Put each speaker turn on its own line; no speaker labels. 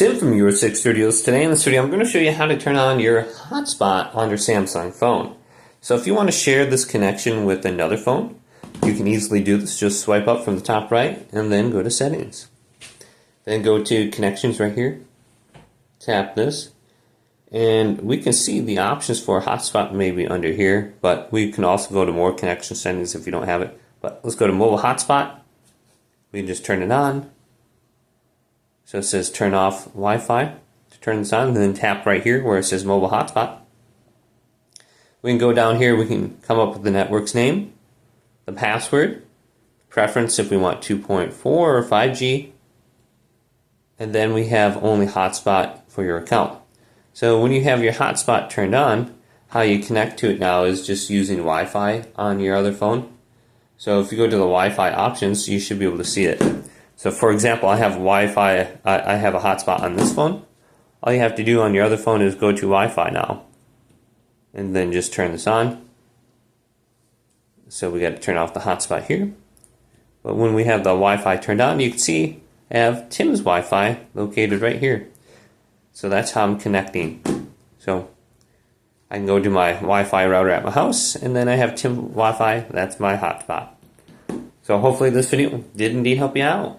Tim from Your 6 Studios. Today in this video I'm going to show you how to turn on your hotspot on your Samsung phone. So if you want to share this connection with another phone, you can easily do this. Just swipe up from the top right and then go to settings. Then go to connections right here. Tap this. And we can see the options for hotspot maybe under here, but we can also go to more connection settings if you don't have it. But let's go to mobile hotspot. We can just turn it on. So it says turn off Wi-Fi to turn this on, and then tap right here where it says mobile hotspot. We can go down here, we can come up with the network's name, the password, preference if we want 2.4 or 5G, and then we have only hotspot for your account. So when you have your hotspot turned on, how you connect to it now is just using Wi-Fi on your other phone. So if you go to the Wi-Fi options, you should be able to see it. So for example, I have Wi-Fi, I have a hotspot on this phone. All you have to do on your other phone is go to Wi-Fi now. And then just turn this on. So we got to turn off the hotspot here. But when we have the Wi-Fi turned on, you can see I have Tim's Wi-Fi located right here. So that's how I'm connecting. So I can go to my Wi-Fi router at my house, and then I have Tim's Wi-Fi, that's my hotspot. So hopefully this video did indeed help you out.